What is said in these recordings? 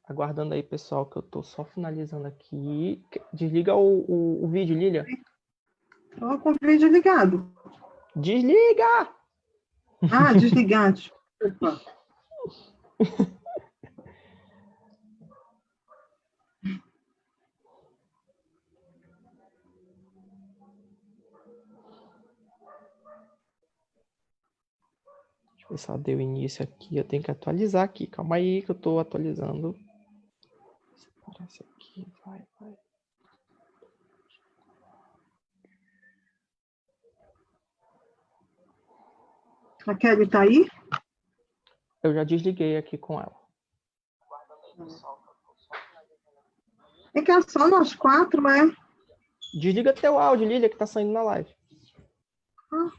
Aguardando aí, pessoal, que eu tô só finalizando aqui. Desliga o vídeo, Lilia. Tô com o vídeo ligado. Desliga! Ah, desligar, desculpa. Deixa eu ver se ela deu início aqui. Eu tenho que atualizar aqui. Calma aí que eu tô atualizando. Aparece aqui, vai. A Kelly tá aí? Eu já desliguei aqui com ela. É que é só nós quatro, é? Desliga teu áudio, Lilia, que tá saindo na live. Ah.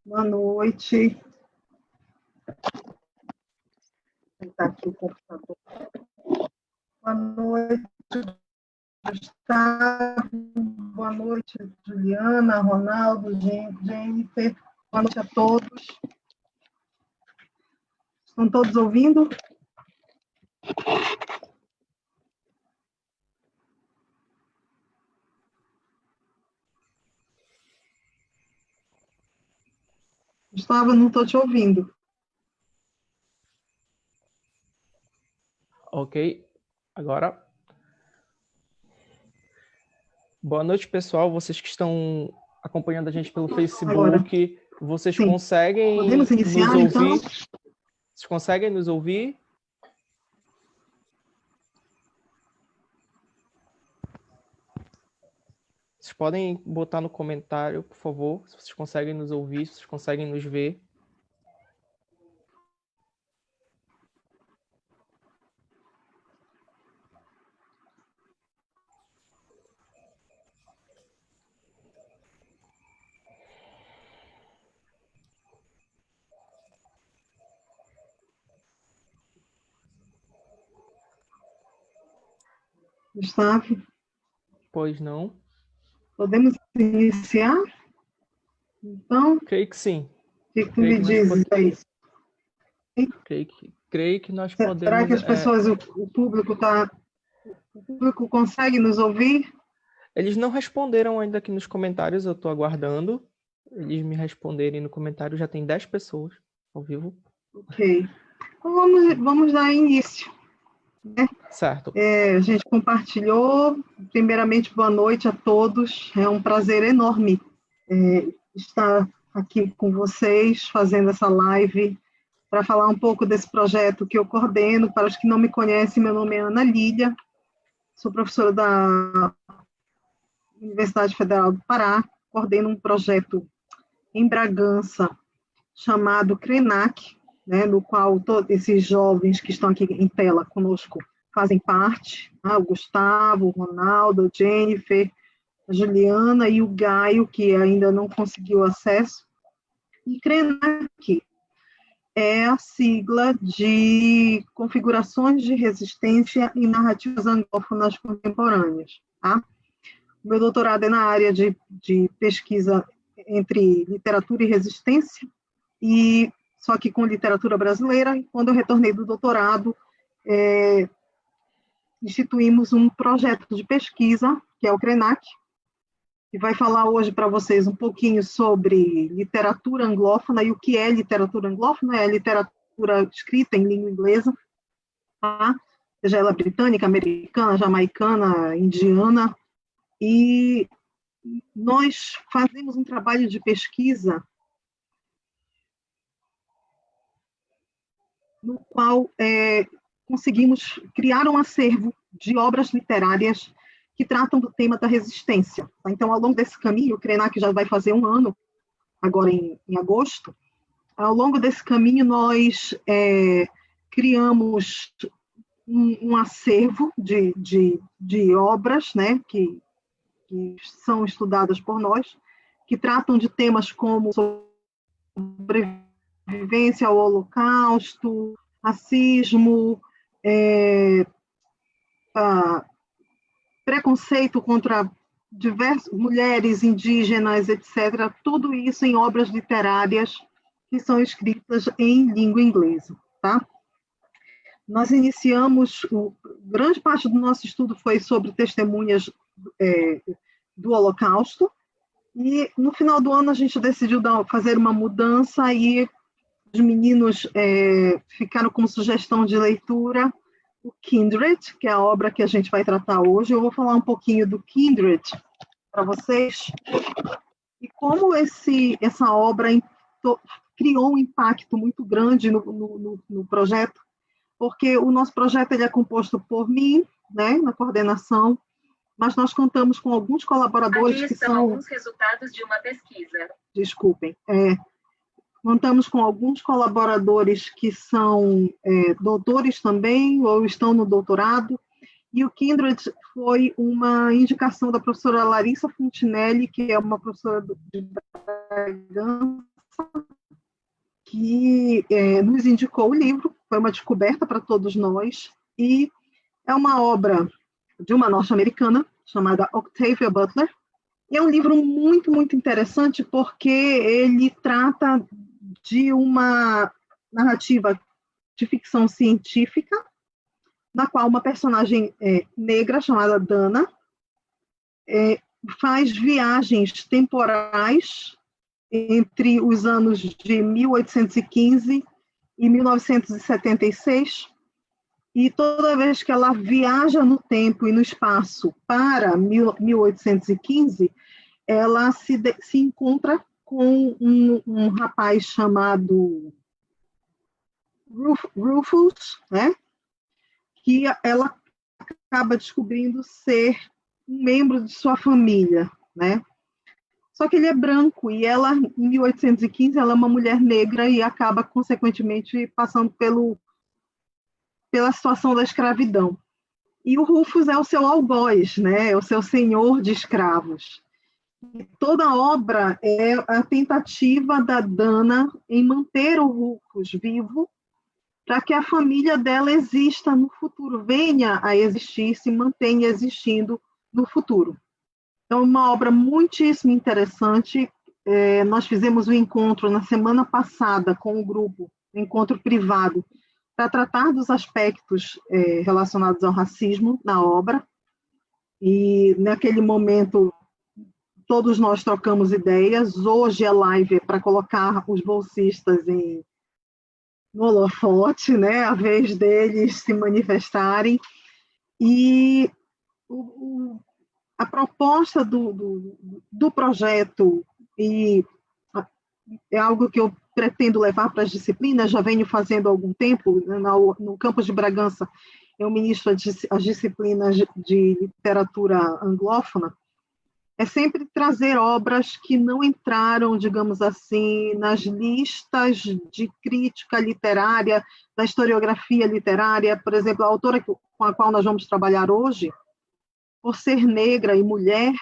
Boa noite. Vou botar aqui o computador. Boa noite, Gustavo. Boa noite, Juliana, Ronaldo, Jennifer. Boa noite a todos. Estão todos ouvindo? Gustavo, não estou te ouvindo. Ok, agora. Boa noite, pessoal. Vocês que estão acompanhando a gente pelo Facebook, Agora. vocês Sim. conseguem Podemos iniciar, nos ouvir? então? Vocês conseguem nos ouvir? Vocês podem botar no comentário, por favor, se vocês conseguem nos ouvir, se vocês conseguem nos ver. Gustavo, Pois não? podemos iniciar? Então, Creio que sim. o que tu me dizes aí? Creio que nós Será podemos... que as pessoas, o público consegue nos ouvir? Eles não responderam ainda aqui nos comentários, eu estou aguardando. Eles me responderem no comentário, já tem 10 pessoas ao vivo. Ok. Então, vamos dar início. Né? Certo. A gente compartilhou. Primeiramente, boa noite a todos. É um prazer enorme estar aqui com vocês, fazendo essa live, para falar um pouco desse projeto que eu coordeno. Para os que não me conhecem, meu nome é Ana Lília, sou professora da Universidade Federal do Pará, coordeno um projeto em Bragança chamado CRENAC, né, no qual todos esses jovens que estão aqui em tela conosco fazem parte, o Gustavo, o Ronaldo, a Jennifer, a Juliana e o Gaio, que ainda não conseguiu acesso. E CRENAC é a sigla de Configurações de Resistência em Narrativas Anglófonas Contemporâneas. Tá? Meu doutorado é na área de pesquisa entre literatura e resistência, e só que com literatura brasileira. E quando eu retornei do doutorado, instituímos um projeto de pesquisa, que é o CRENAC, que vai falar hoje para vocês um pouquinho sobre literatura anglófona. E o que é literatura anglófona? É a literatura escrita em língua inglesa, tá? Seja ela britânica, americana, jamaicana, indiana. E nós fazemos um trabalho de pesquisa no qual conseguimos criar um acervo de obras literárias que tratam do tema da resistência. Tá? Então, ao longo desse caminho, o CRENAC já vai fazer um ano, agora em agosto. Ao longo desse caminho, nós criamos um acervo de obras, né, que são estudadas por nós, que tratam de temas como sobrevivência ao Holocausto, racismo, preconceito contra diversas mulheres indígenas, etc. Tudo isso em obras literárias que são escritas em língua inglesa, tá? Nós iniciamos, grande parte do nosso estudo foi sobre testemunhas do Holocausto, e no final do ano a gente decidiu fazer uma mudança, e os meninos ficaram com sugestão de leitura o Kindred, que é a obra que a gente vai tratar hoje. Eu vou falar um pouquinho do Kindred para vocês, e como essa obra criou um impacto muito grande no projeto, porque o nosso projeto ele é composto por mim, né, na coordenação, mas nós contamos com alguns colaboradores que são... alguns resultados de uma pesquisa. Desculpem. Contamos com alguns colaboradores que são doutores também, ou estão no doutorado, e o Kindred foi uma indicação da professora Larissa Fontinelli, que é uma professora de Bragança, que nos indicou o livro, foi uma descoberta para todos nós, e é uma obra de uma norte-americana chamada Octavia Butler, e é um livro muito, muito interessante porque ele trata de uma narrativa de ficção científica, na qual uma personagem negra chamada Dana faz viagens temporais entre os anos de 1815 e 1976, e toda vez que ela viaja no tempo e no espaço para 1815, ela se encontra com um rapaz chamado Rufus, né? Que ela acaba descobrindo ser um membro de sua família, né? Só que ele é branco e ela, em 1815, ela é uma mulher negra e acaba, consequentemente, passando pela situação da escravidão. E o Rufus é o seu algoz, né? É o seu senhor de escravos. E toda a obra é a tentativa da Dana em manter o Rufus vivo para que a família dela exista no futuro, venha a existir, se mantenha existindo no futuro. Então, uma obra muitíssimo interessante. Nós fizemos um encontro na semana passada com o grupo, um encontro privado, para tratar dos aspectos relacionados ao racismo na obra. E, naquele momento, todos nós trocamos ideias. Hoje a live é para colocar os bolsistas no holofote, né? A vez deles se manifestarem. E a proposta do projeto, e é algo que eu pretendo levar para as disciplinas, já venho fazendo há algum tempo, no campus de Bragança, eu ministro as disciplinas de literatura anglófona, é sempre trazer obras que não entraram, digamos assim, nas listas de crítica literária, da historiografia literária. Por exemplo, a autora com a qual nós vamos trabalhar hoje, por ser negra e mulher,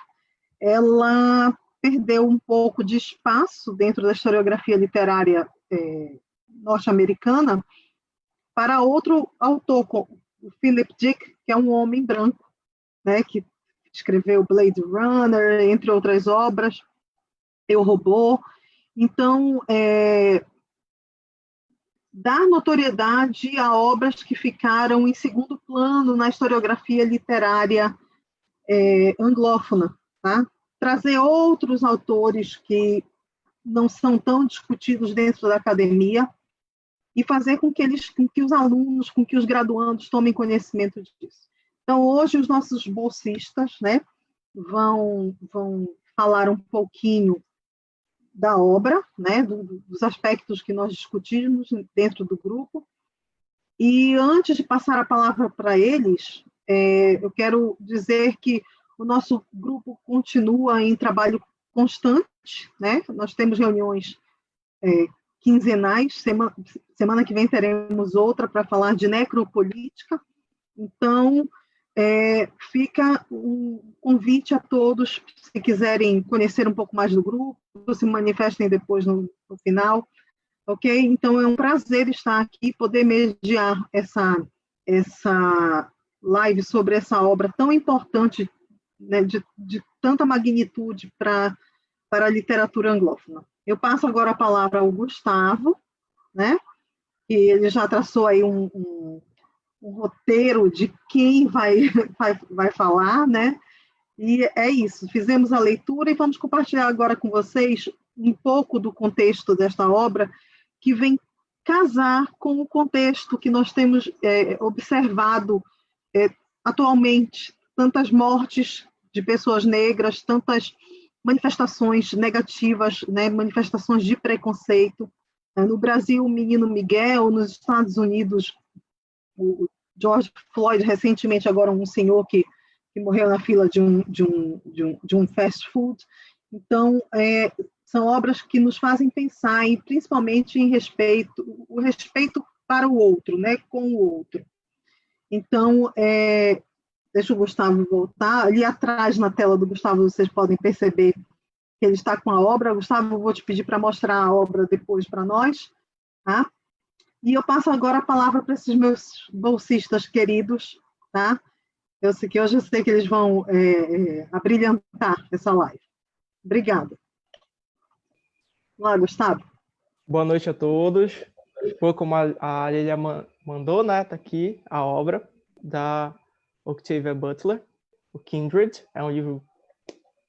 ela perdeu um pouco de espaço dentro da historiografia literária norte-americana para outro autor, o Philip Dick, que é um homem branco, né, que escreveu Blade Runner, entre outras obras, Eu, Robô. Então, dar notoriedade a obras que ficaram em segundo plano na historiografia literária anglófona, tá? Trazer outros autores que não são tão discutidos dentro da academia e fazer com que os alunos, com que os graduandos tomem conhecimento disso. Então, hoje, os nossos bolsistas, né, vão falar um pouquinho da obra, né, dos aspectos que nós discutimos dentro do grupo. E antes de passar a palavra para eles, eu quero dizer que o nosso grupo continua em trabalho constante, né? Nós temos reuniões quinzenais, semana que vem teremos outra para falar de necropolítica. Então, fica um convite a todos, se quiserem conhecer um pouco mais do grupo, se manifestem depois no final, ok? Então, é um prazer estar aqui, poder mediar essa live sobre essa obra tão importante, né, de tanta magnitude para a literatura anglófona. Eu passo agora a palavra ao Gustavo, né? Que ele já traçou aí um roteiro de quem vai falar, né? E é isso, fizemos a leitura e vamos compartilhar agora com vocês um pouco do contexto desta obra, que vem casar com o contexto que nós temos observado atualmente, tantas mortes de pessoas negras, tantas manifestações negativas, né, manifestações de preconceito. No Brasil, o menino Miguel, nos Estados Unidos, o George Floyd, recentemente agora um senhor que morreu na fila de um fast food. Então, são obras que nos fazem pensar, principalmente em o respeito para o outro, né, com o outro. Então, deixa o Gustavo voltar. Ali atrás, na tela do Gustavo, vocês podem perceber que ele está com a obra. Gustavo, eu vou te pedir para mostrar a obra depois para nós, tá? E eu passo agora a palavra para esses meus bolsistas queridos, tá? Eu sei que hoje eu sei que eles vão abrilhantar essa live. Obrigada. Lá, Gustavo. Boa noite a todos. Foi como a Lilia mandou, né? Tá aqui a obra da Octavia Butler, o Kindred. É um livro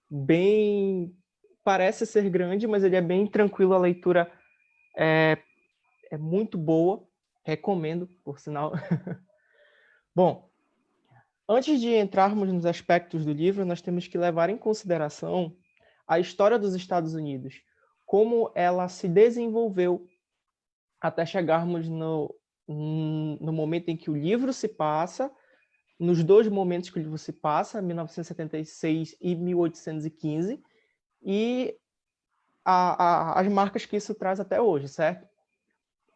bem... Parece ser grande, mas ele é bem tranquilo. A leitura é muito boa. Recomendo, por sinal. Bom, antes de entrarmos nos aspectos do livro, nós temos que levar em consideração a história dos Estados Unidos, como ela se desenvolveu até chegarmos no momento em que o livro se passa, nos dois momentos que o livro se passa, 1976 e 1815, e as marcas que isso traz até hoje, certo?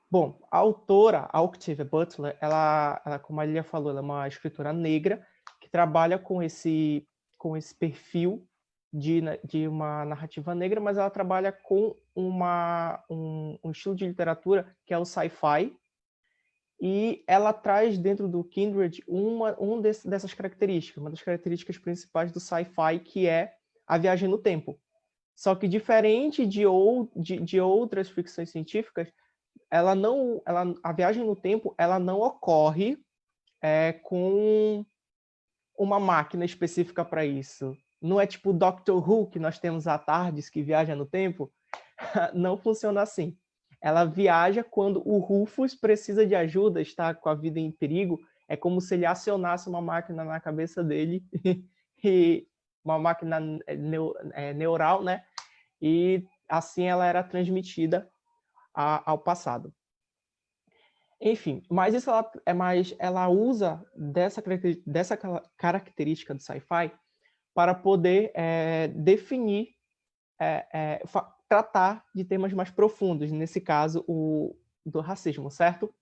Bom, a autora, a Octavia Butler, ela, como a Lilia falou, ela é uma escritora negra que trabalha com esse perfil de uma narrativa negra, mas ela trabalha com um estilo de literatura que é o sci-fi, e ela traz dentro do Kindred dessas características, uma das características principais do sci-fi, que é a viagem no tempo. Só que diferente de outras ficções científicas, a viagem no tempo ela não ocorre com uma máquina específica para isso. Não é tipo Doctor Who, que nós temos a TARDIS que viaja no tempo. Não funciona assim. Ela viaja quando o Rufus precisa de ajuda, está com a vida em perigo. É como se ele acionasse uma máquina na cabeça dele, e uma máquina neural, né? E assim ela era transmitida ao passado. Enfim, mas isso ela usa dessa característica do sci-fi para poder definir, tratar de temas mais profundos, nesse caso, do racismo, certo?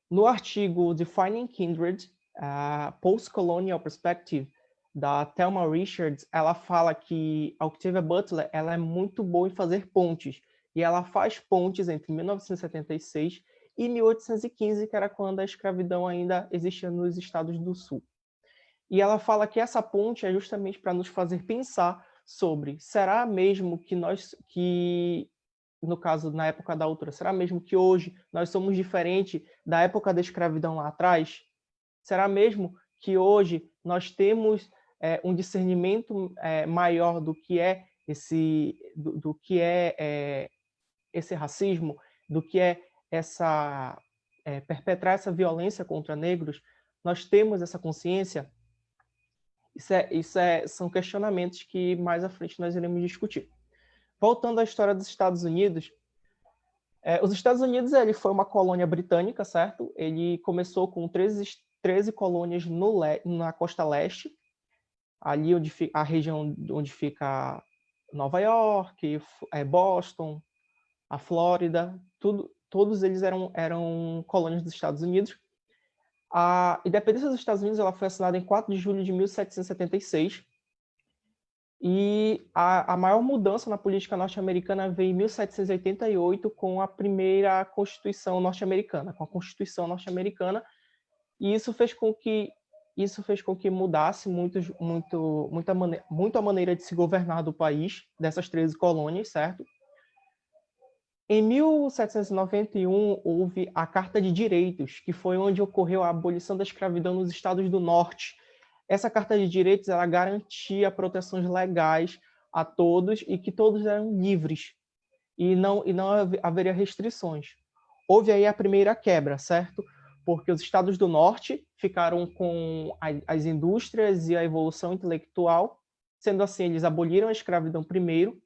No artigo Defining Kindred, Post-Colonial Perspective, da Thelma Richards, ela fala que a Octavia Butler ela é muito boa em fazer pontes, e ela faz pontes entre 1976 e 1815, que era quando a escravidão ainda existia nos Estados do Sul. E ela fala que essa ponte é justamente para nos fazer pensar sobre, será mesmo que no caso, na época da autora, será mesmo que hoje nós somos diferentes da época da escravidão lá atrás? Será mesmo que hoje nós temos um discernimento maior do que é esse racismo, do que é perpetrar essa violência contra negros? Nós temos essa consciência? São questionamentos que mais à frente nós iremos discutir. Voltando à história dos Estados Unidos, os Estados Unidos ele foi uma colônia britânica, certo? Ele começou com 13 colônias na costa leste, ali a região onde fica Nova York, Boston, a Flórida, todos eles eram colônias dos Estados Unidos. A independência dos Estados Unidos ela foi assinada em 4 de julho de 1776, e a maior mudança na política norte-americana veio em 1788 com a primeira Constituição norte-americana, e isso fez com que mudasse muito a maneira de se governar do país, dessas 13 colônias, certo? Em 1791, houve a Carta de Direitos, que foi onde ocorreu a abolição da escravidão nos estados do norte. Essa Carta de Direitos ela garantia proteções legais a todos e que todos eram livres e não haveria restrições. Houve aí a primeira quebra, certo? Porque os estados do norte ficaram com as indústrias e a evolução intelectual, sendo assim, eles aboliram a escravidão primeiro.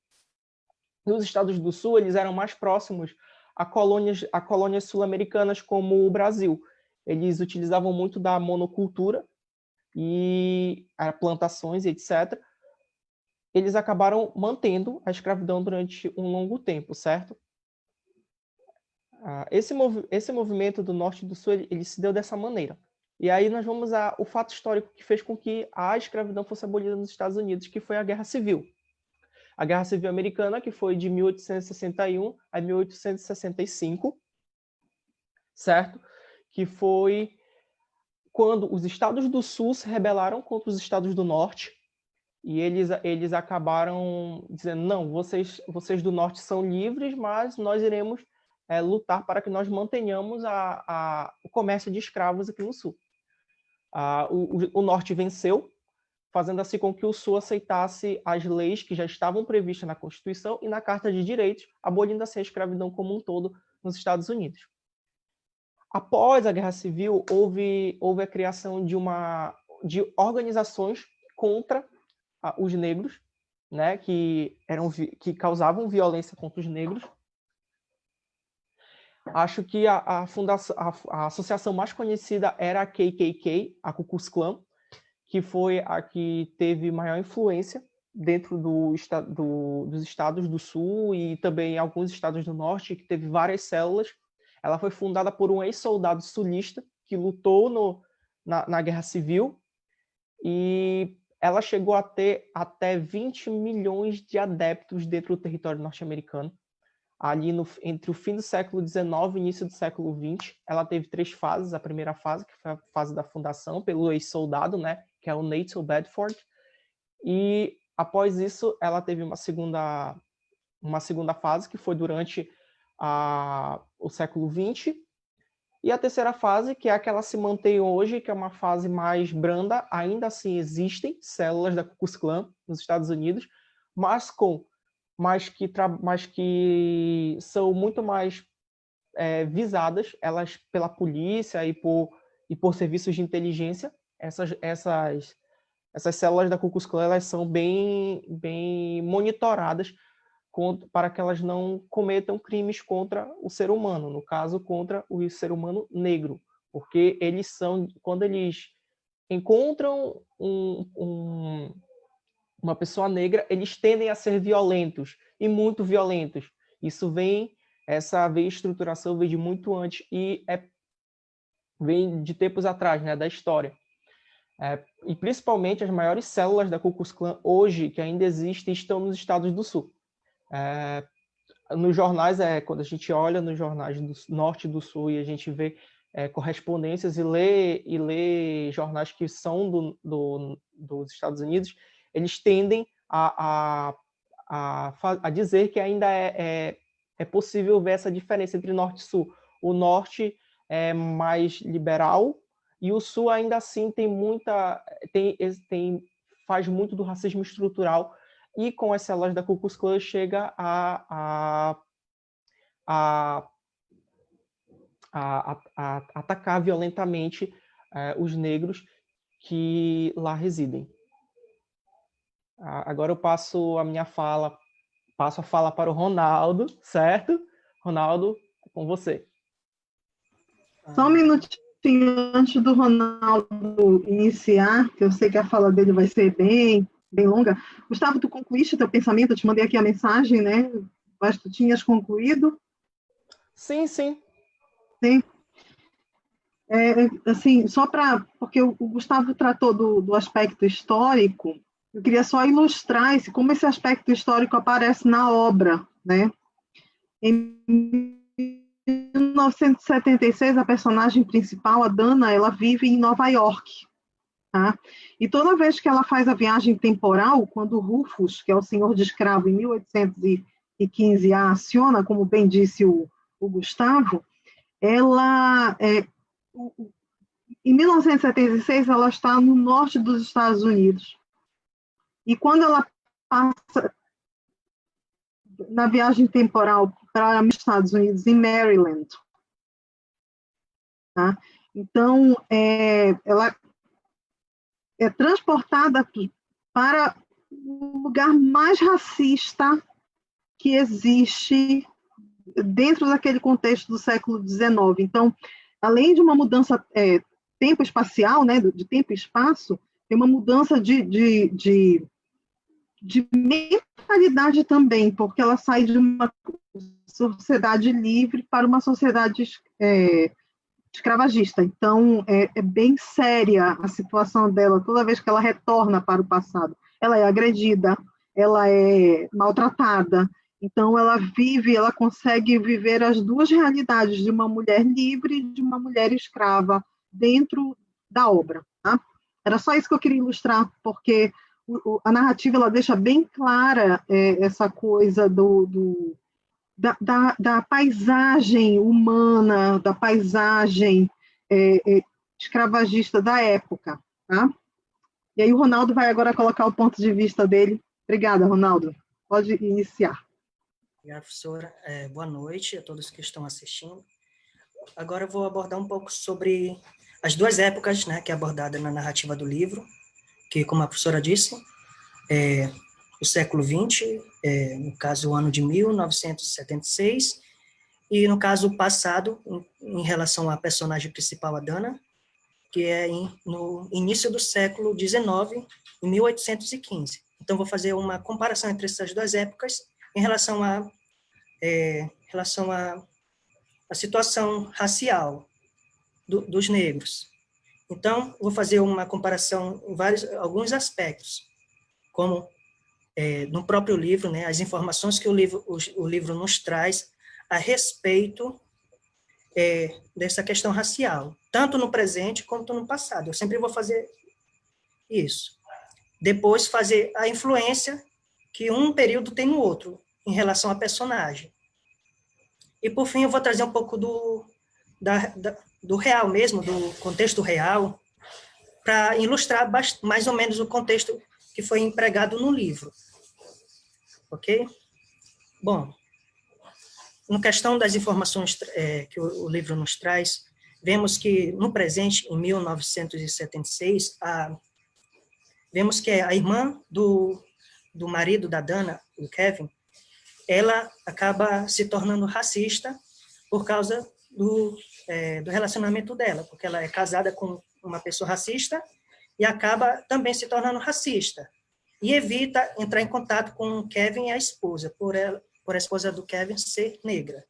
Nos estados do sul, eles eram mais próximos a colônias sul-americanas, como o Brasil. Eles utilizavam muito da monocultura, e plantações, etc., eles acabaram mantendo a escravidão durante um longo tempo, certo? Esse movimento do norte e do sul, ele se deu dessa maneira. E aí nós vamos ao fato histórico que fez com que a escravidão fosse abolida nos Estados Unidos, que foi a Guerra Civil. A Guerra Civil Americana, que foi de 1861 a 1865, certo? Que foi quando os estados do Sul se rebelaram contra os estados do Norte, e eles acabaram dizendo, não, vocês do Norte são livres, mas nós iremos lutar para que nós mantenhamos o comércio de escravos aqui no Sul. O Norte venceu, fazendo assim com que o Sul aceitasse as leis que já estavam previstas na Constituição e na Carta de Direitos, abolindo assim a escravidão como um todo nos Estados Unidos. Após a Guerra Civil, houve a criação de organizações contra os negros, né, que causavam violência contra os negros. Acho que a associação mais conhecida era a KKK, a Ku Klux Klan, que foi a que teve maior influência dentro dos estados do Sul e também alguns estados do Norte, que teve várias células. Ela foi fundada por um ex-soldado sulista que lutou na Guerra Civil, e ela chegou a ter até 20 milhões de adeptos dentro do território norte-americano. Ali entre o fim do século XIX e início do século XX, ela teve 3 fases. A primeira fase, que foi a fase da fundação pelo ex-soldado, né, que é o Nathaniel Bedford, e após isso ela teve uma segunda fase, que foi durante o século XX, e a terceira fase, que é a que ela se mantém hoje, que é uma fase mais branda. Ainda assim existem células da Ku Klux Klan nos Estados Unidos, mas que são muito mais visadas, elas pela polícia e por serviços de inteligência. Essas células da Ku Klux Klan, elas são bem monitoradas para que elas não cometam crimes contra o ser humano, no caso, contra o ser humano negro, porque quando eles encontram uma pessoa negra, eles tendem a ser violentos, e muito violentos. Essa estruturação vem de muito antes, e vem de tempos atrás, né, da história. E principalmente as maiores células da Ku Klux Klan hoje, que ainda existem, estão nos estados do Sul. Nos jornais, quando a gente olha nos jornais do Norte e do Sul e a gente vê correspondências e lê jornais que são dos Estados Unidos, eles tendem a dizer que ainda é possível ver essa diferença entre Norte e Sul. O Norte é mais liberal e o Sul ainda assim faz muito do racismo estrutural, e com as células da Ku Klux Klan chega a atacar violentamente os negros que lá residem. Agora eu passo a fala para o Ronaldo, certo? Ronaldo, é com você. Só um minutinho antes do Ronaldo iniciar, que eu sei que a fala dele vai ser bem longa. Gustavo, tu concluíste teu pensamento? Eu te mandei aqui a mensagem, né? Mas tu tinhas concluído? Sim. Sim. Assim, porque o Gustavo tratou do aspecto histórico, eu queria só ilustrar como esse aspecto histórico aparece na obra, né? Em 1976, a personagem principal, a Dana, ela vive em Nova York, tá? E toda vez que ela faz a viagem temporal, quando Rufus, que é o senhor de escravo, em 1815, a aciona, como bem disse o Gustavo, em 1976, ela está no norte dos Estados Unidos. E quando ela passa na viagem temporal para os Estados Unidos, em Maryland, tá? Então, ela é transportada para o lugar mais racista que existe dentro daquele contexto do século XIX. Então, além de uma mudança tempo-espacial, né, de tempo e espaço, tem uma mudança de mentalidade também, porque ela sai de uma sociedade livre para uma sociedade escravagista. Então, é bem séria a situação dela toda vez que ela retorna para o passado. Ela é agredida, ela é maltratada. Então, ela consegue viver as duas realidades de uma mulher livre e de uma mulher escrava dentro da obra. Tá? Era só isso que eu queria ilustrar, porque a narrativa ela deixa bem clara essa coisa da paisagem humana, da paisagem escravagista da época. Tá? E aí o Ronaldo vai agora colocar o ponto de vista dele. Obrigada, Ronaldo. Pode iniciar. Obrigado, professora. Boa noite a todos que estão assistindo. Agora eu vou abordar um pouco sobre as duas épocas, né, que é abordada na narrativa do livro, que, como a professora disse, o século XX, no caso, o ano de 1976, e, no caso, o passado, em relação à personagem principal, a Dana, que é no início do século XIX, em 1815. Então, vou fazer uma comparação entre essas duas épocas em relação à situação racial dos negros. Então, vou fazer uma comparação em alguns aspectos, como no próprio livro, né, as informações que o livro nos traz a respeito dessa questão racial, tanto no presente quanto no passado. Eu sempre vou fazer isso. Depois, fazer a influência que um período tem no outro, em relação a personagem. E, por fim, eu vou trazer um pouco do real mesmo, do contexto real, para ilustrar mais ou menos o contexto que foi empregado no livro. Ok? Bom, na questão das informações que o livro nos traz, vemos que, no presente, em 1976, vemos que a irmã do marido da Dana, o Kevin, ela acaba se tornando racista por causa do relacionamento dela, porque ela é casada com uma pessoa racista e acaba também se tornando racista. E evita entrar em contato com o Kevin e a esposa, por a esposa do Kevin ser negra.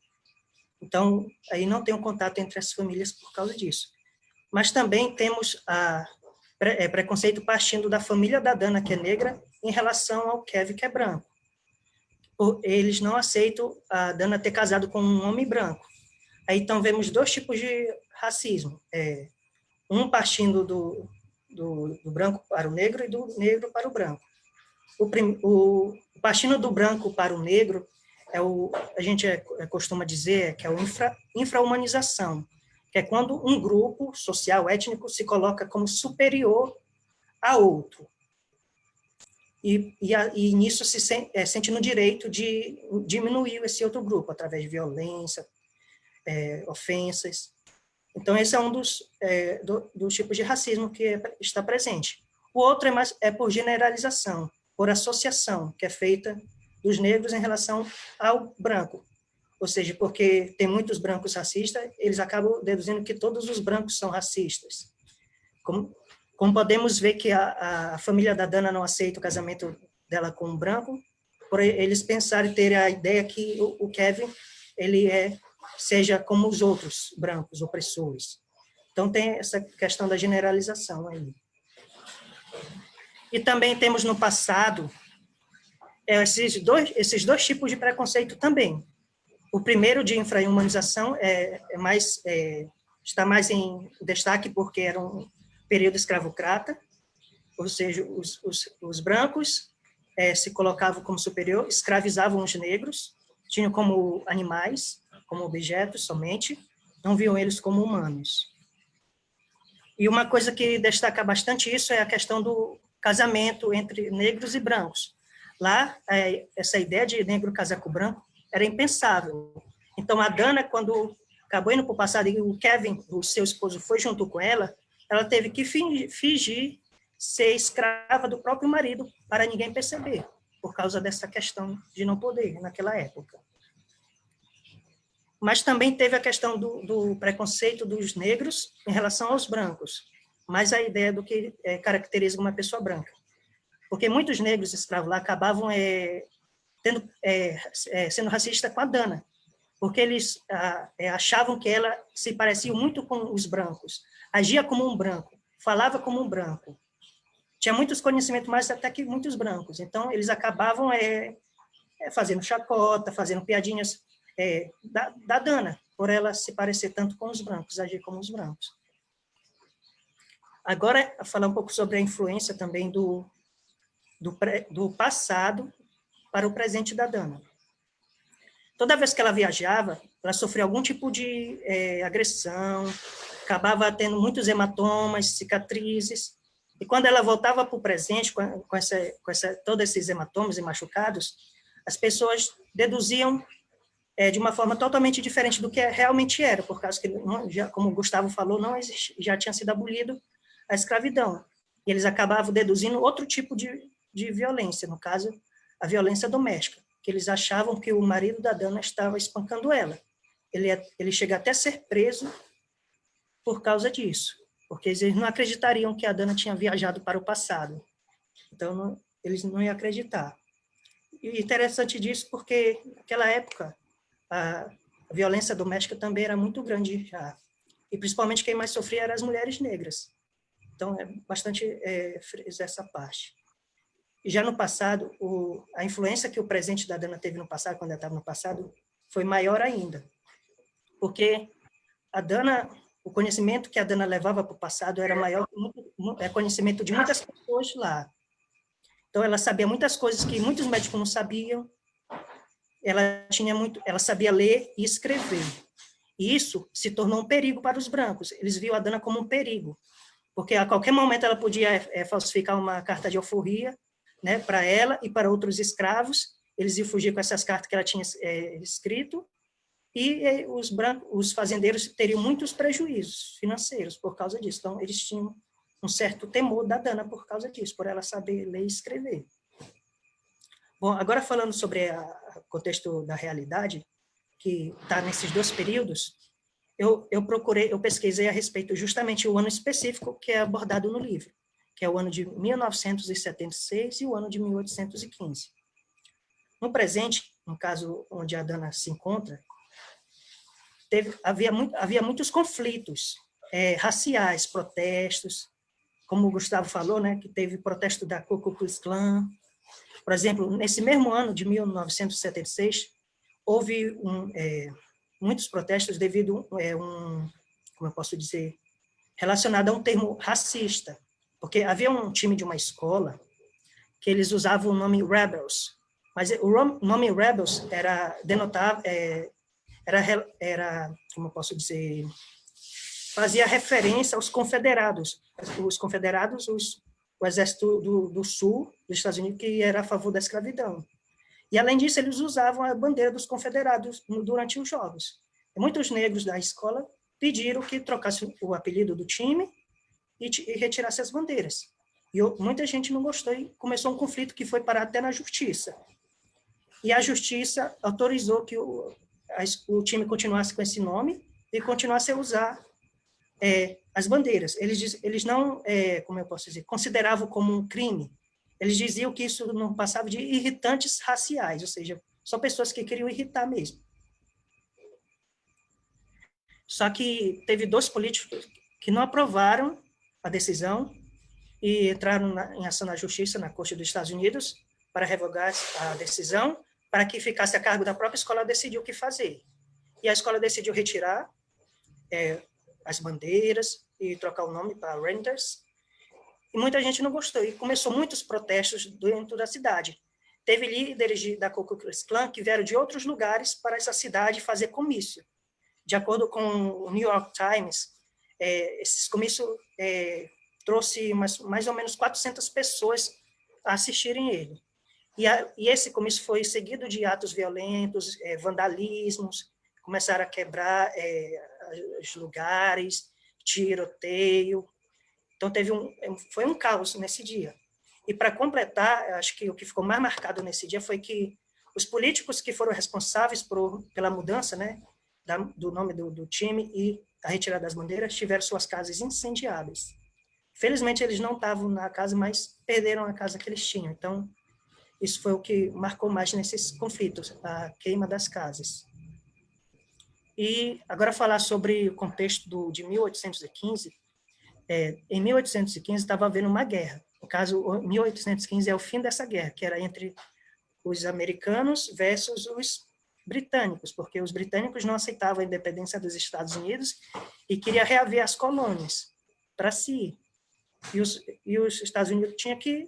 Então, aí não tem um contato entre as famílias por causa disso. Mas também temos preconceito partindo da família da Dana, que é negra, em relação ao Kevin, que é branco. Eles não aceitam a Dana ter casado com um homem branco. Aí, então, vemos dois tipos de racismo. Um partindo do branco para o negro e do negro para o branco. O partindo do branco para o negro, a gente costuma dizer que é a infra-humanização, que é quando um grupo social, étnico, se coloca como superior a outro. E nisso se sente no direito de diminuir esse outro grupo, através de violência, ofensas. Então, esse é um dos tipos de racismo que está presente. O outro é por generalização, por associação, que é feita dos negros em relação ao branco. Ou seja, porque tem muitos brancos racistas, eles acabam deduzindo que todos os brancos são racistas. Como podemos ver que a família da Dana não aceita o casamento dela com um branco, por eles pensarem, terem a ideia que o Kevin ele seja como os outros brancos opressores. Então, tem essa questão da generalização aí. E também temos no passado esses dois tipos de preconceito também. O primeiro, de infra-humanização, está mais em destaque porque era um período escravocrata, ou seja, os brancos se colocavam como superior, escravizavam os negros, tinham como animais, como objetos somente, não viam eles como humanos. E uma coisa que destaca bastante isso é a questão do casamento entre negros e brancos. Lá, essa ideia de negro casar com branco era impensável. Então, a Dana, quando acabou indo para o passado e o Kevin, o seu esposo, foi junto com ela teve que fingir ser escrava do próprio marido para ninguém perceber, por causa dessa questão de não poder naquela época. Mas também teve a questão do preconceito dos negros em relação aos brancos, mais a ideia do que caracteriza uma pessoa branca. Porque muitos negros escravos lá acabavam sendo racistas com a Dana, porque eles achavam que ela se parecia muito com os brancos, agia como um branco, falava como um branco, tinha muitos conhecimentos mais até que muitos brancos. Então, eles acabavam fazendo chacota, fazendo piadinhas da Dana, por ela se parecer tanto com os brancos, agir como os brancos. Agora, falar um pouco sobre a influência também do passado para o presente da Dana. Toda vez que ela viajava, ela sofria algum tipo de agressão, acabava tendo muitos hematomas, cicatrizes, e quando ela voltava para o presente, com todos esses hematomas e machucados, as pessoas deduziam de uma forma totalmente diferente do que realmente era, por causa que, como o Gustavo falou, não existia, já tinha sido abolido a escravidão. E eles acabavam deduzindo outro tipo de violência, no caso, a violência doméstica, que eles achavam que o marido da Dana estava espancando ela. Ele chega até a ser preso por causa disso, porque eles não acreditariam que a Dana tinha viajado para o passado. Então, eles não iam acreditar. E interessante disso porque, naquela época, a violência doméstica também era muito grande já. E, principalmente, quem mais sofria eram as mulheres negras. Então, é bastante essa parte. E já no passado, a influência que o presente da Dana teve no passado, quando ela estava no passado, foi maior ainda. Porque a Dana, o conhecimento que a Dana levava para o passado era maior que conhecimento de muitas pessoas lá. Então, ela sabia muitas coisas que muitos médicos não sabiam. Ela sabia ler e escrever. E isso se tornou um perigo para os brancos. Eles viam a Dana como um perigo, porque a qualquer momento ela podia falsificar uma carta de alforria, né, para ela e para outros escravos. Eles iam fugir com essas cartas que ela tinha escrito, e os fazendeiros teriam muitos prejuízos financeiros por causa disso. Então, eles tinham um certo temor da Dana por causa disso, por ela saber ler e escrever. Bom, agora falando sobre o contexto da realidade, que está nesses dois períodos, eu pesquisei a respeito justamente o ano específico que é abordado no livro, que é o ano de 1976 e o ano de 1815. No presente, no caso onde a Dana se encontra, havia muitos conflitos raciais, protestos, como o Gustavo falou, né, que teve protesto da Ku Klux Klan. Por exemplo, nesse mesmo ano de 1976, houve muitos protestos devido como eu posso dizer, relacionado a um termo racista, porque havia um time de uma escola que eles usavam o nome Rebels, mas o nome Rebels como eu posso dizer, fazia referência aos confederados. Os confederados, o exército do sul dos Estados Unidos, que era a favor da escravidão. E, além disso, eles usavam a bandeira dos confederados durante os jogos. E muitos negros da escola pediram que trocasse o apelido do time e retirasse as bandeiras. E muita gente não gostou e começou um conflito que foi parar até na justiça. E a justiça autorizou que o time continuasse com esse nome e continuasse a usar as bandeiras. Eles não, como eu posso dizer, consideravam como um crime. Eles diziam que isso não passava de irritantes raciais, ou seja, só pessoas que queriam irritar mesmo. Só que teve 2 políticos que não aprovaram a decisão e entraram em ação na justiça, na Corte dos Estados Unidos, para revogar a decisão, para que ficasse a cargo da própria escola decidir o que fazer. E a escola decidiu retirar as bandeiras e trocar o nome para Rangers. E muita gente não gostou, e começou muitos protestos dentro da cidade. Teve líderes da Ku Klux Klan que vieram de outros lugares para essa cidade fazer comício. De acordo com o New York Times, esses comícios trouxe mais ou menos 400 pessoas a assistirem ele. E esse comício foi seguido de atos violentos, vandalismos, começaram a quebrar os lugares, tiroteio. Então, foi um caos nesse dia. E, para completar, acho que o que ficou mais marcado nesse dia foi que os políticos que foram responsáveis pela mudança, né, do nome do time e a retirada das bandeiras, tiveram suas casas incendiadas. Felizmente, eles não estavam na casa, mas perderam a casa que eles tinham. Então, isso foi o que marcou mais nesses conflitos, a queima das casas. E agora falar sobre o contexto de 1815. Em 1815 estava havendo uma guerra. No caso, 1815 é o fim dessa guerra, que era entre os americanos versus os britânicos, porque os britânicos não aceitavam a independência dos Estados Unidos e queria reaver as colônias para si. E os Estados Unidos tinham que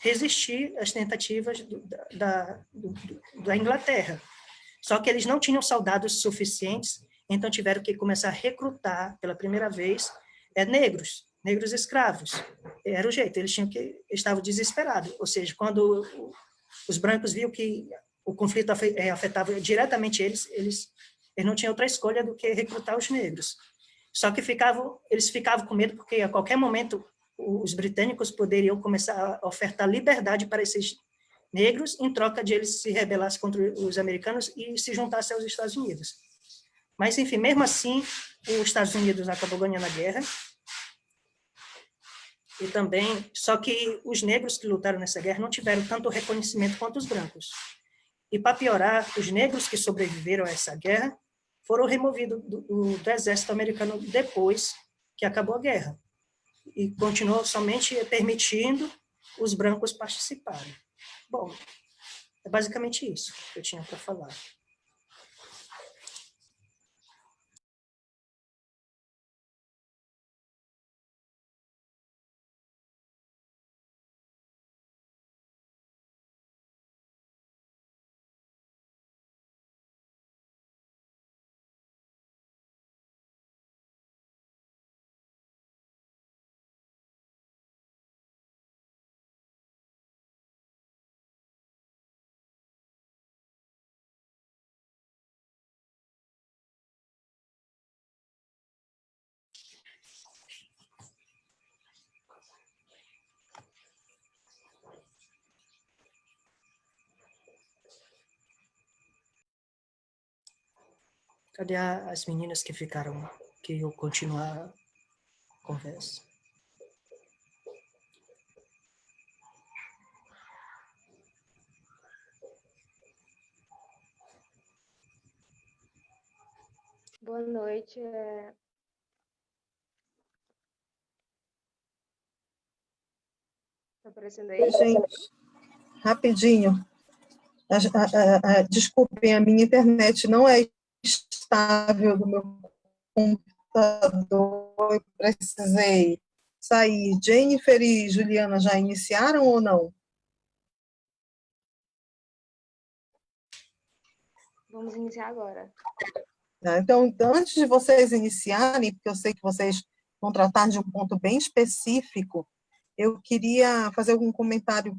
resistir às tentativas da Inglaterra. Só que eles não tinham soldados suficientes, então tiveram que começar a recrutar, pela primeira vez, negros escravos. Era o jeito, eles estavam desesperados. Ou seja, quando os brancos viam que o conflito afetava diretamente eles não tinham outra escolha do que recrutar os negros. Só que eles ficavam com medo porque a qualquer momento os britânicos poderiam começar a ofertar liberdade para esses negros em troca de eles se rebelassem contra os americanos e se juntassem aos Estados Unidos. Mas, enfim, mesmo assim, os Estados Unidos acabou ganhando a guerra. E também, só que os negros que lutaram nessa guerra não tiveram tanto reconhecimento quanto os brancos. E, para piorar, os negros que sobreviveram a essa guerra foram removidos do exército americano depois que acabou a guerra. E continuou somente permitindo os brancos participarem. Bom, é basicamente isso que eu tinha para falar. Cadê as meninas que ficaram, que eu continuar a conversa? Boa noite. Tá aparecendo aí? Gente, rapidinho. Desculpem, a minha internet não é estável do meu computador. Eu precisei sair. Jennifer e Juliana já iniciaram ou não? Vamos iniciar agora. Então, antes de vocês iniciarem, porque eu sei que vocês vão tratar de um ponto bem específico, eu queria fazer algum comentário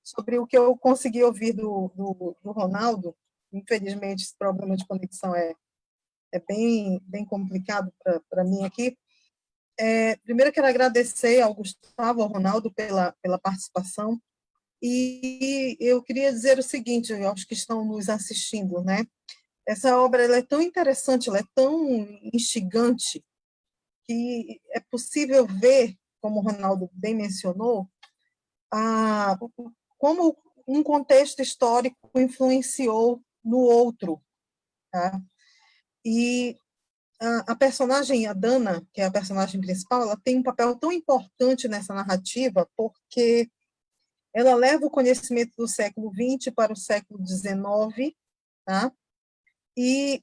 sobre o que eu consegui ouvir do Ronaldo. Infelizmente, esse problema de conexão é bem complicado para mim aqui. Primeiro, eu quero agradecer ao Gustavo, ao Ronaldo, pela participação. E eu queria dizer o seguinte, aos que estão nos assistindo, né? Essa obra ela é tão interessante, ela é tão instigante, que é possível ver, como o Ronaldo bem mencionou, como um contexto histórico influenciou no outro. Tá? E a personagem, a Dana, que é a personagem principal, ela tem um papel tão importante nessa narrativa, porque ela leva o conhecimento do século XX para o século XIX, tá? E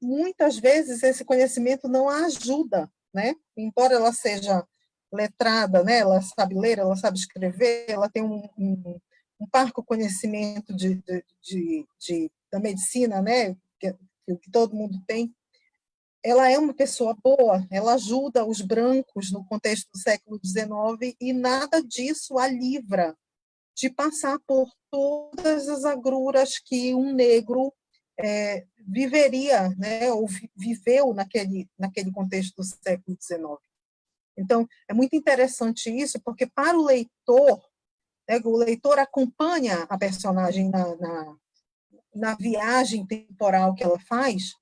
muitas vezes esse conhecimento não a ajuda, né? Embora ela seja letrada, né? Ela sabe ler, ela sabe escrever, ela tem um parco conhecimento da medicina, né? Que todo mundo tem. Ela é uma pessoa boa, ela ajuda os brancos no contexto do século XIX e nada disso a livra de passar por todas as agruras que um negro viveria, né, ou viveu naquele contexto do século XIX. Então, é muito interessante isso, porque para o leitor, né, o leitor acompanha a personagem na viagem temporal que ela faz,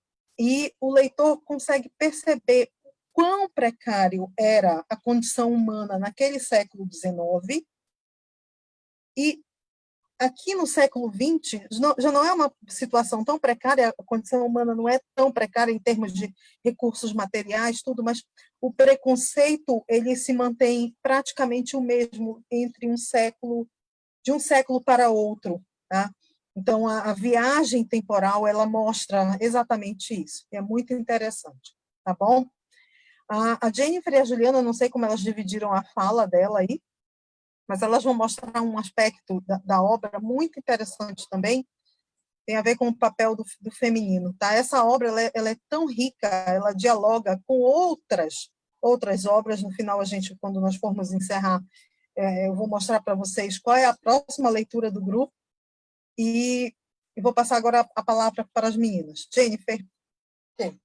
e o leitor consegue perceber quão precário era a condição humana naquele século XIX e aqui no século XX, já não é uma situação tão precária, a condição humana não é tão precária em termos de recursos materiais, tudo, mas o preconceito ele se mantém praticamente o mesmo entre de um século para outro, tá? Então, a viagem temporal, ela mostra exatamente isso, é muito interessante, tá bom? A Jennifer e a Juliana, não sei como elas dividiram a fala dela aí, mas elas vão mostrar um aspecto da obra muito interessante também, tem a ver com o papel do feminino, tá? Essa obra, ela é tão rica, ela dialoga com outras obras, no final, quando nós formos encerrar, eu vou mostrar para vocês qual é a próxima leitura do grupo, e vou passar agora a palavra para as meninas. Jennifer. Sim.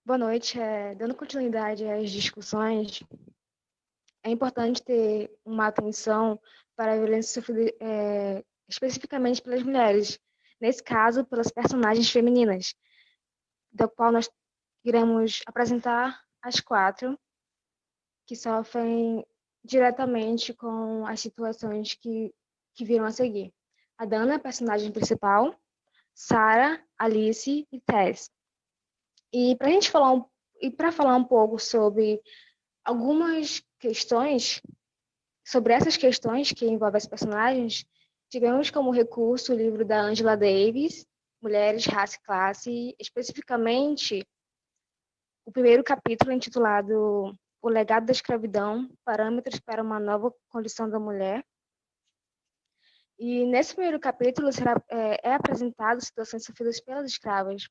Boa noite. Dando continuidade às discussões, é importante ter uma atenção para a violência sofrida especificamente pelas mulheres, nesse caso, pelas personagens femininas, da qual nós iremos apresentar as 4 que sofrem diretamente com as situações que viram a seguir. A Dana, personagem principal, Sarah, Alice e Tess. E para falar um pouco sobre algumas questões, sobre essas questões que envolvem as personagens, tivemos como recurso o livro da Angela Davis, Mulheres, Raça e Classe, especificamente o primeiro capítulo intitulado O Legado da Escravidão, Parâmetros para uma Nova Condição da Mulher. E nesse primeiro capítulo é apresentado situações sofridas pelas escravas.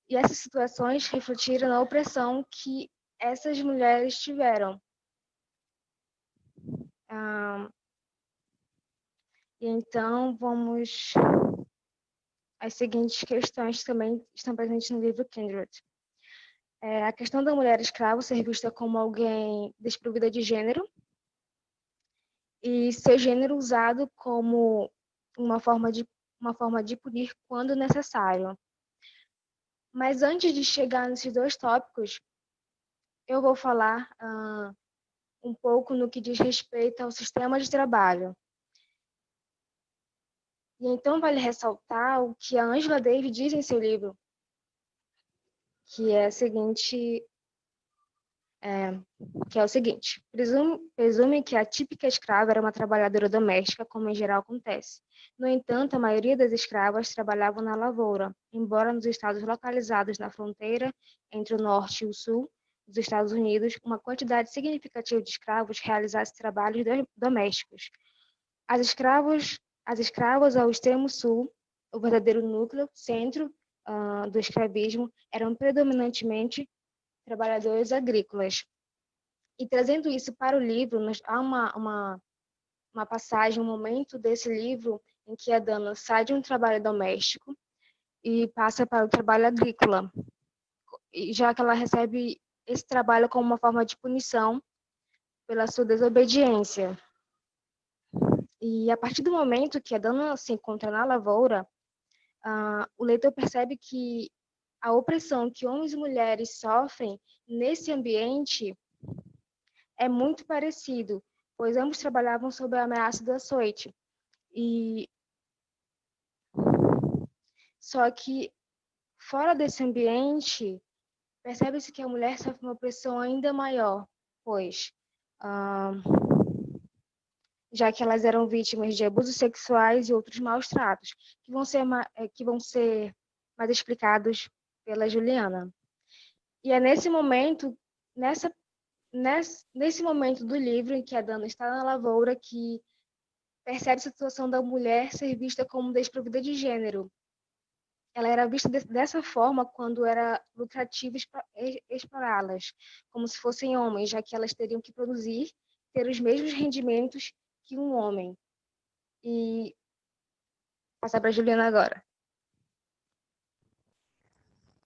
E essas situações refletiram na opressão que essas mulheres tiveram. E então, vamos às seguintes questões que também estão presentes no livro Kindred. A questão da mulher escrava ser vista como alguém desprovida de gênero e seu gênero usado como uma forma de punir quando necessário. Mas antes de chegar nesses 2 tópicos, eu vou falar um pouco no que diz respeito ao sistema de trabalho. E então vale ressaltar o que a Angela Davis diz em seu livro, que é o seguinte: presume que a típica escrava era uma trabalhadora doméstica, como em geral acontece. No entanto, a maioria das escravas trabalhavam na lavoura, embora nos estados localizados na fronteira entre o norte e o sul dos Estados Unidos, uma quantidade significativa de escravos realizasse trabalhos domésticos. As escravas ao extremo sul, o verdadeiro núcleo, centro do escravismo, eram predominantemente trabalhadores agrícolas. E trazendo isso para o livro, há uma passagem, um momento desse livro em que a Dana sai de um trabalho doméstico e passa para o trabalho agrícola, já que ela recebe esse trabalho como uma forma de punição pela sua desobediência. E a partir do momento que a Dana se encontra na lavoura, o leitor percebe que a opressão que homens e mulheres sofrem nesse ambiente é muito parecido, pois ambos trabalhavam sob a ameaça do açoite. Só que, fora desse ambiente, percebe-se que a mulher sofre uma opressão ainda maior, pois, já que elas eram vítimas de abusos sexuais e outros maus tratos, que vão ser mais explicados pela Juliana. E é nesse momento do livro em que a Dana está na lavoura que percebe a situação da mulher ser vista como desprovida de gênero. Ela era vista dessa forma quando era lucrativo explorá-las, como se fossem homens, já que elas teriam que produzir, ter os mesmos rendimentos que um homem. E passar para a Juliana agora.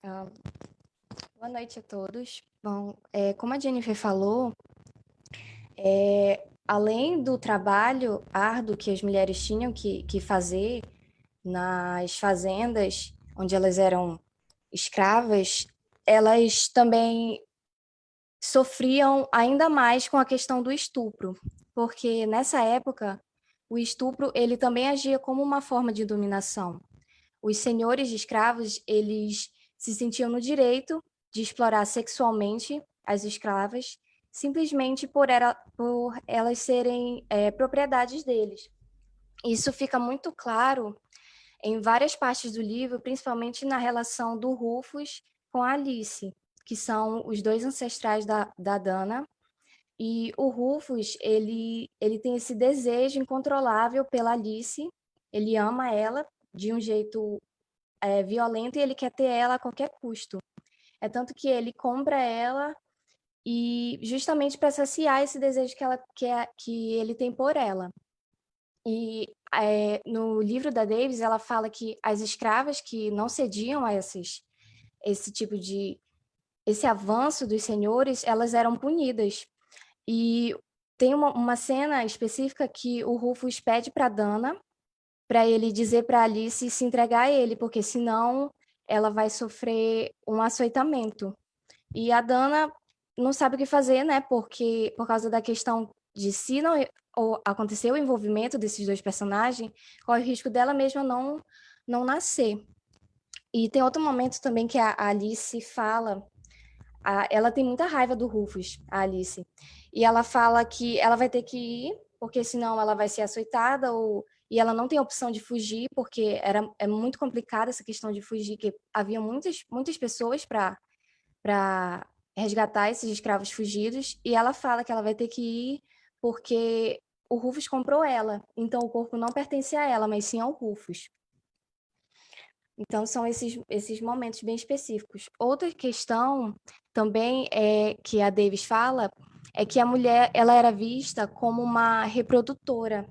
Boa noite a todos. Bom, como a Jennifer falou, além do trabalho árduo que as mulheres tinham que fazer nas fazendas onde elas eram escravas, elas também sofriam ainda mais com a questão do estupro, porque nessa época o estupro ele também agia como uma forma de dominação. Os senhores de escravos, eles se sentiam no direito de explorar sexualmente as escravas, simplesmente por elas serem propriedades deles. Isso fica muito claro em várias partes do livro, principalmente na relação do Rufus com a Alice, que são os dois ancestrais da Dana. E o Rufus, ele tem esse desejo incontrolável pela Alice, ele ama ela de um jeito violento e ele quer ter ela a qualquer custo. É tanto que ele compra ela e justamente para saciar esse desejo que ele tem por ela. E no livro da Davis, ela fala que as escravas que não cediam a esse avanço dos senhores, elas eram punidas. E tem uma cena específica que o Rufus pede para Dana para ele dizer para Alice se entregar a ele, porque senão ela vai sofrer um açoitamento. E a Dana não sabe o que fazer, né? Porque por causa da questão de se não acontecer o envolvimento desses dois personagens, corre o risco dela mesma não nascer. E tem outro momento também que a Alice fala, ela tem muita raiva do Rufus, a Alice, e ela fala que ela vai ter que ir, porque senão ela vai ser açoitada, e ela não tem opção de fugir, porque é muito complicada essa questão de fugir, que havia muitas pessoas para resgatar esses escravos fugidos, e ela fala que ela vai ter que ir porque o Rufus comprou ela, então o corpo não pertence a ela, mas sim ao Rufus. Então, são esses momentos bem específicos. Outra questão também que a Davis fala é que a mulher ela era vista como uma reprodutora,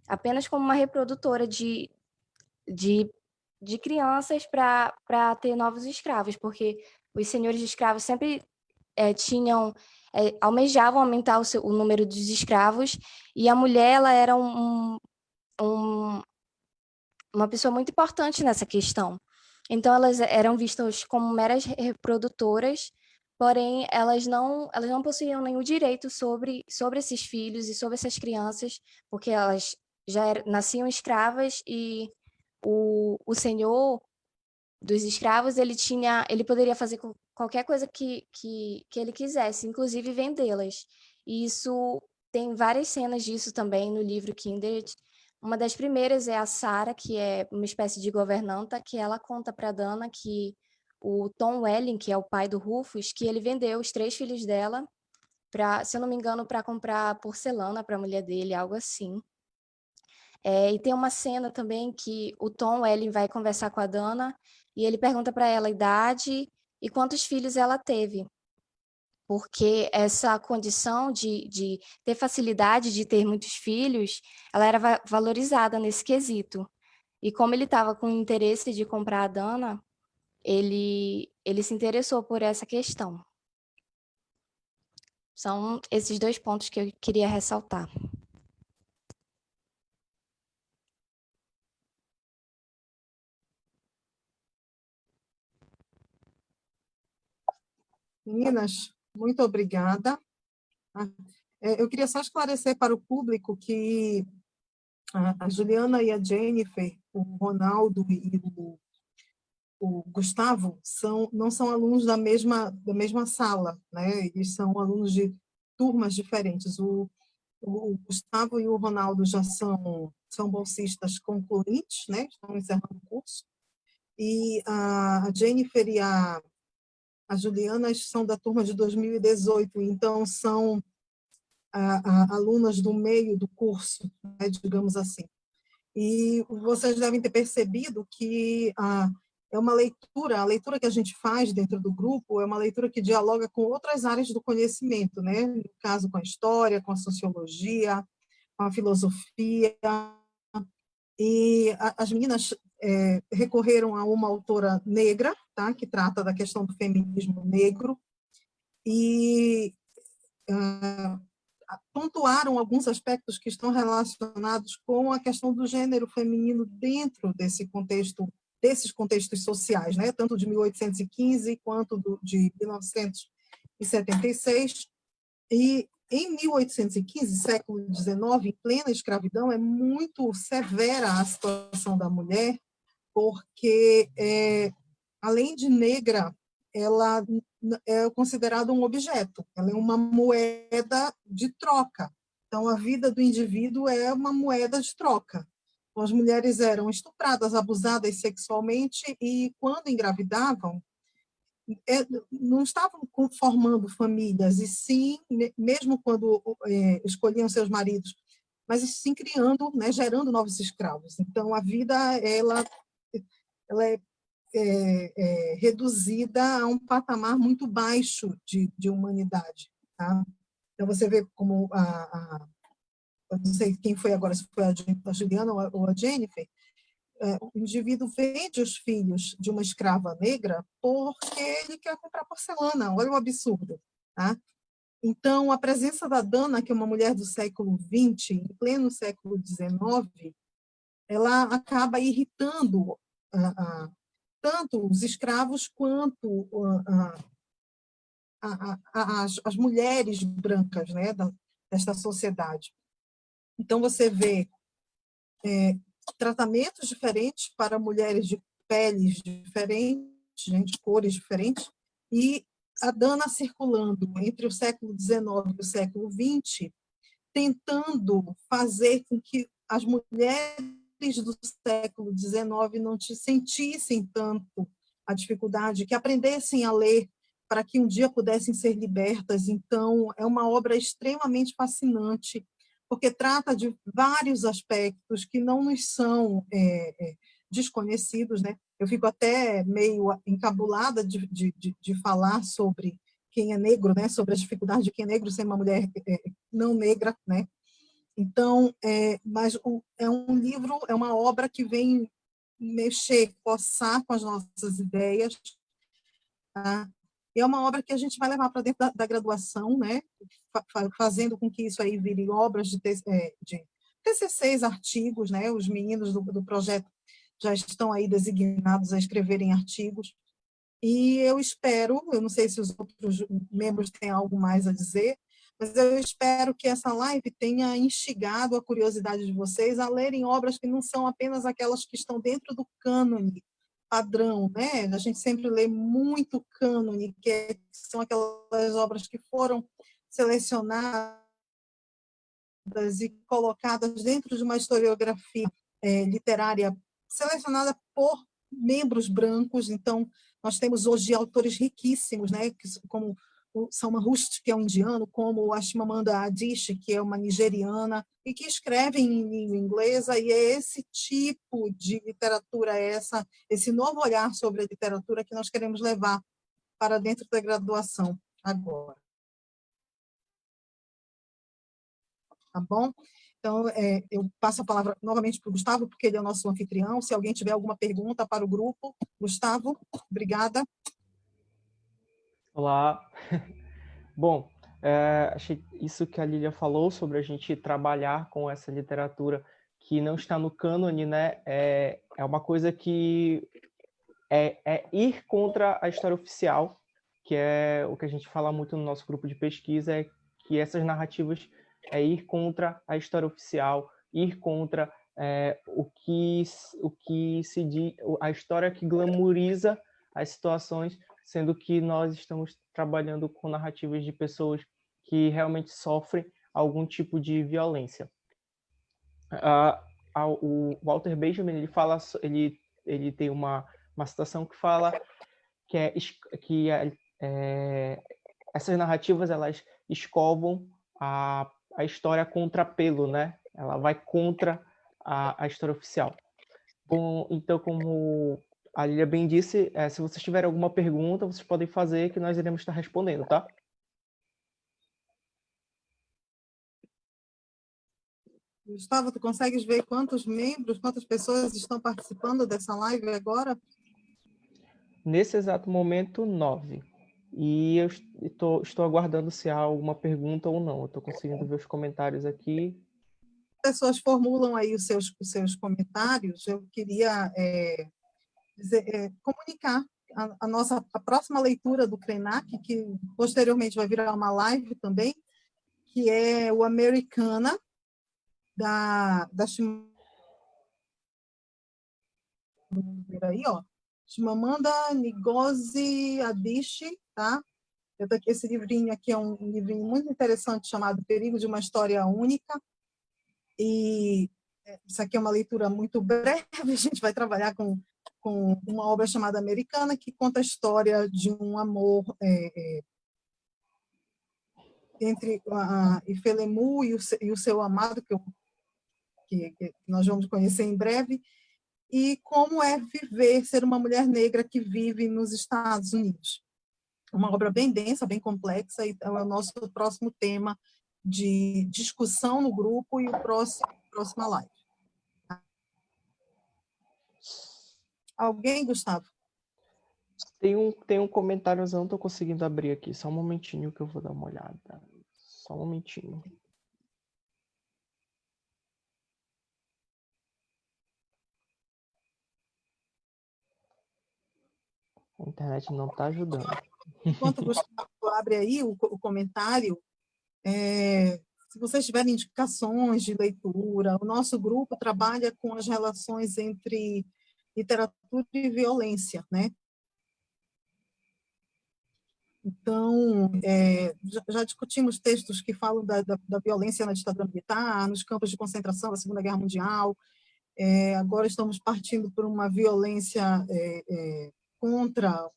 apenas como uma reprodutora de crianças para ter novos escravos, porque os senhores de escravos sempre almejavam aumentar o número dos escravos, e a mulher ela era uma pessoa muito importante nessa questão. Então, elas eram vistas como meras reprodutoras, porém, elas não possuíam nenhum direito sobre esses filhos e sobre essas crianças, porque elas já nasciam escravas e o senhor dos escravos, ele poderia fazer qualquer coisa que ele quisesse, inclusive vendê-las. E isso tem várias cenas disso também no livro Kindred. Uma das primeiras é a Sarah, que é uma espécie de governanta, que ela conta para Dana que o Tom Welling, que é o pai do Rufus, que ele vendeu os 3 filhos dela para, se eu não me engano, para comprar porcelana para a mulher dele, algo assim. E tem uma cena também que o Tom Welling vai conversar com a Dana e ele pergunta para ela a idade e quantos filhos ela teve. Porque essa condição de ter facilidade de ter muitos filhos, ela era valorizada nesse quesito. E como ele estava com interesse de comprar a Dana, ele se interessou por essa questão. São esses 2 pontos que eu queria ressaltar. Meninas, muito obrigada. Eu queria só esclarecer para o público que a Juliana e a Jennifer, o Ronaldo e o Gustavo não são alunos da mesma sala, né? Eles são alunos de turmas diferentes. O Gustavo e o Ronaldo já são bolsistas concluintes, né? Estão encerrando o curso. E a Jennifer e a Juliana são da turma de 2018, então são alunas do meio do curso, né, digamos assim. E vocês devem ter percebido que é uma leitura, a leitura que a gente faz dentro do grupo é uma leitura que dialoga com outras áreas do conhecimento, né? No caso, com a história, com a sociologia, com a filosofia. E as meninas recorreram a uma autora negra, tá? Que trata da questão do feminismo negro, e pontuaram alguns aspectos que estão relacionados com a questão do gênero feminino dentro desses contextos sociais, né? Tanto de 1815 quanto de 1900 1876, e em 1815, século XIX, em plena escravidão, é muito severa a situação da mulher, porque, além de negra, ela é considerada um objeto, ela é uma moeda de troca. Então, a vida do indivíduo é uma moeda de troca. Então, as mulheres eram estupradas, abusadas sexualmente, e quando engravidavam, não estavam formando famílias, e sim, mesmo quando escolhiam seus maridos, mas sim criando, né, gerando novos escravos. Então, a vida ela é reduzida a um patamar muito baixo de humanidade. Tá? Então, você vê como eu não sei quem foi agora, se foi a Juliana ou a Jennifer, o indivíduo vende os filhos de uma escrava negra porque ele quer comprar porcelana. Olha o absurdo. Tá? Então, a presença da Dana, que é uma mulher do século XX, em pleno século XIX, ela acaba irritando tanto os escravos quanto as mulheres brancas, né, desta sociedade. Então, você vê tratamentos diferentes para mulheres de peles diferentes, de cores diferentes, e a Dana circulando entre o século XIX e o século XX, tentando fazer com que as mulheres do século XIX não sentissem tanto a dificuldade, que aprendessem a ler para que um dia pudessem ser libertas. Então, é uma obra extremamente fascinante, porque trata de vários aspectos que não nos são desconhecidos, né? Eu fico até meio encabulada de falar sobre quem é negro, né? Sobre as dificuldades de quem é negro ser uma mulher não negra, né? Então, mas é um livro, é uma obra que vem mexer, coçar com as nossas ideias, tá? E é uma obra que a gente vai levar para dentro da graduação, né? Fazendo com que isso aí vire obras de TCCs, artigos, né? Os meninos do projeto já estão aí designados a escreverem artigos. E eu espero, eu não sei se os outros membros têm algo mais a dizer, mas eu espero que essa live tenha instigado a curiosidade de vocês a lerem obras que não são apenas aquelas que estão dentro do cânone padrão, né? A gente sempre lê muito cânone, que são aquelas obras que foram selecionadas e colocadas dentro de uma historiografia literária selecionada por membros brancos. Então, nós temos hoje autores riquíssimos, né, como o Salman Rushdie, que é um indiano, como a Chimamanda Adichie, que é uma nigeriana, e que escrevem em língua inglesa, e é esse tipo de literatura, esse novo olhar sobre a literatura que nós queremos levar para dentro da graduação agora. Tá bom? Então, eu passo a palavra novamente para o Gustavo, porque ele é o nosso anfitrião. Se alguém tiver alguma pergunta para o grupo, Gustavo, obrigada. Olá. Bom, achei isso que a Lília falou sobre a gente trabalhar com essa literatura que não está no cânone, né? É uma coisa que é ir contra a história oficial, que é o que a gente fala muito no nosso grupo de pesquisa, é que essas narrativas é ir contra a história oficial, ir contra o que se diz, a história que glamoriza as situações, sendo que nós estamos trabalhando com narrativas de pessoas que realmente sofrem algum tipo de violência. O Walter Benjamin, ele tem uma citação que fala que essas narrativas elas escovam a história contra pelo, né? Ela vai contra a história oficial. Bom, então, como a Lilia bem disse, se vocês tiverem alguma pergunta, vocês podem fazer que nós iremos estar respondendo, tá? Gustavo, tu consegues ver quantos membros, quantas pessoas estão participando dessa live agora? Nesse exato momento, 9. E eu estou aguardando se há alguma pergunta ou não. Eu estou conseguindo ver os comentários aqui. As pessoas formulam aí os seus comentários. Eu queria comunicar a próxima leitura do Krenak, que posteriormente vai virar uma live também, que é o Americana, da aí, ó, Chimamanda Ngozi Adichie, tá? Esse livrinho aqui é um livrinho muito interessante chamado Perigo de uma História Única, e isso aqui é uma leitura muito breve, a gente vai trabalhar com uma obra chamada Americana, que conta a história de um amor entre a Ifelemu e o seu amado, que nós vamos conhecer em breve, e como é viver, ser uma mulher negra que vive nos Estados Unidos. Uma obra bem densa, bem complexa, e é o nosso próximo tema de discussão no grupo e próxima live. Alguém, Gustavo? Tem um comentáriozão, não tô conseguindo abrir aqui. Só um momentinho que eu vou dar uma olhada. Só um momentinho. A internet não está ajudando. Enquanto o Gustavo abre aí o comentário, se vocês tiverem indicações de leitura, o nosso grupo trabalha com as relações entre literatura e violência, né? Então, já discutimos textos que falam da violência na ditadura militar, nos campos de concentração da Segunda Guerra Mundial. Agora estamos partindo por uma violência contra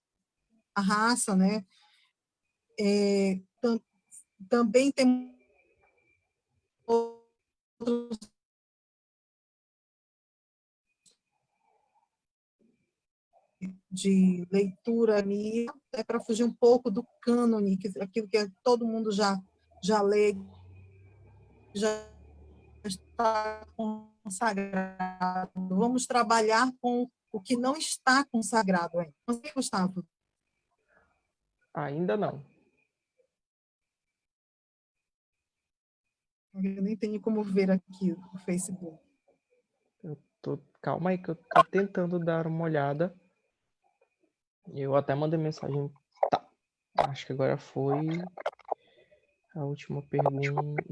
a raça, né? Também tem outros de leitura para fugir um pouco do cânone, aquilo que todo mundo já lê, já está consagrado. Vamos trabalhar com o que não está consagrado ainda. Você, Gustavo? Ainda não. Eu nem tenho como ver aqui o Facebook. Calma aí que eu tô tentando dar uma olhada. Eu até mandei mensagem. Tá. Acho que agora foi a última pergunta.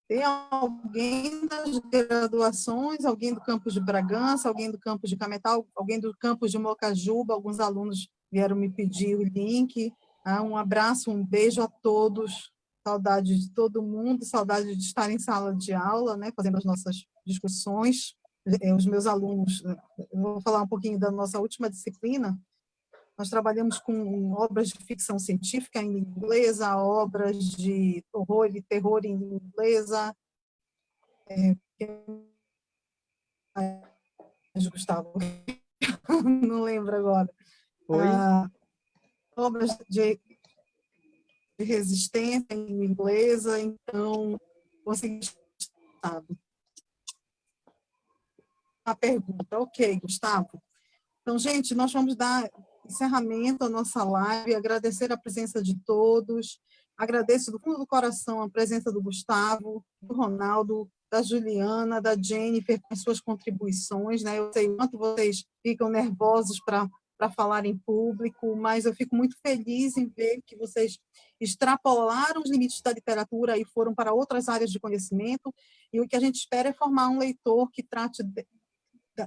Tem alguém das graduações, alguém do campus de Bragança, alguém do campus de Cametal, alguém do campus de Mocajuba? Alguns alunos vieram me pedir o link. Um abraço, um beijo a todos. Saudade de todo mundo, saudade de estar em sala de aula, né, fazendo as nossas discussões. Os meus alunos, eu vou falar um pouquinho da nossa última disciplina. Nós trabalhamos com obras de ficção científica em inglesa, obras de horror e terror em inglesa. Gustavo, não lembro agora. Oi? Obras de resistência em inglesa, então, consegui. A pergunta, ok, Gustavo. Então, gente, nós vamos dar encerramento à nossa live, agradecer a presença de todos, agradeço do fundo do coração a presença do Gustavo, do Ronaldo, da Juliana, da Jennifer, com as suas contribuições, né? Eu sei quanto vocês ficam nervosos para falar em público, mas eu fico muito feliz em ver que vocês extrapolaram os limites da literatura e foram para outras áreas de conhecimento, e o que a gente espera é formar um leitor que trate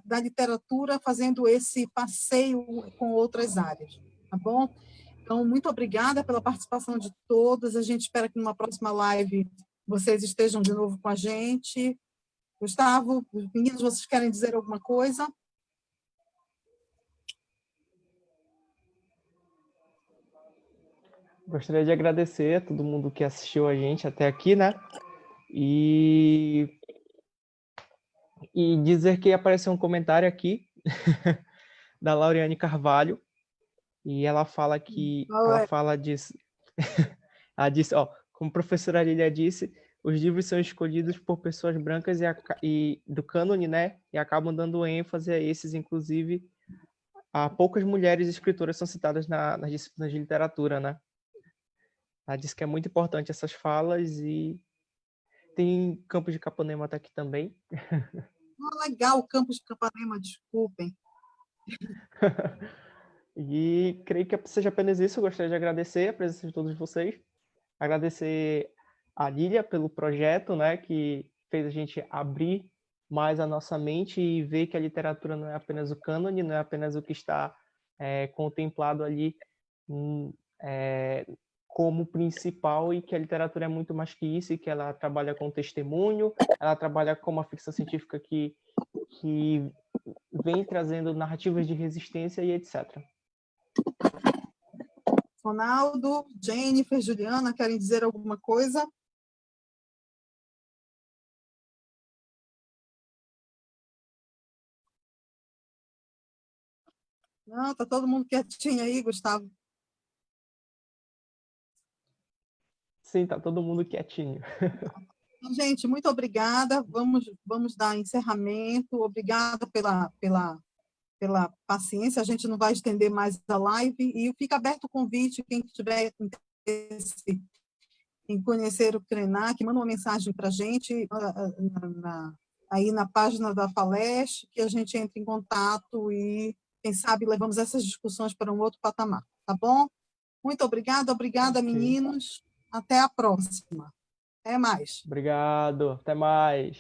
da literatura fazendo esse passeio com outras áreas, tá bom? Então, muito obrigada pela participação de todos, a gente espera que numa próxima live vocês estejam de novo com a gente. Gustavo, meninos, vocês querem dizer alguma coisa? Gostaria de agradecer a todo mundo que assistiu a gente até aqui, né? E dizer que apareceu um comentário aqui da Lauriane Carvalho, e ela fala que ela disse, ó, como a professora Lilia disse, os livros são escolhidos por pessoas brancas e do cânone, né? E acabam dando ênfase a esses, inclusive, a poucas mulheres escritoras são citadas nas disciplinas de literatura, né? Ela disse que é muito importante essas falas, e tem Campos de Capanema tá aqui também. Legal, o campus de Capanema, desculpem. E creio que seja apenas isso. Eu gostaria de agradecer a presença de todos vocês. Agradecer a Lília pelo projeto, né, que fez a gente abrir mais a nossa mente e ver que a literatura não é apenas o cânone, não é apenas o que está contemplado ali como principal, e que a literatura é muito mais que isso, e que ela trabalha com testemunho, ela trabalha com uma ficção científica que vem trazendo narrativas de resistência e etc. Ronaldo, Jennifer, Juliana, querem dizer alguma coisa? Não, está todo mundo quietinho aí, Gustavo. Sim, tá todo mundo quietinho. Gente, muito obrigada. Vamos dar encerramento. Obrigada pela paciência. A gente não vai estender mais a live. E fica aberto o convite, quem tiver interesse em conhecer o Krenak, manda uma mensagem para a gente aí na página da Faleste, que a gente entre em contato e, quem sabe, levamos essas discussões para um outro patamar. Tá bom? Muito obrigada, Okay. meninos. Até a próxima. Até mais. Obrigado. Até mais.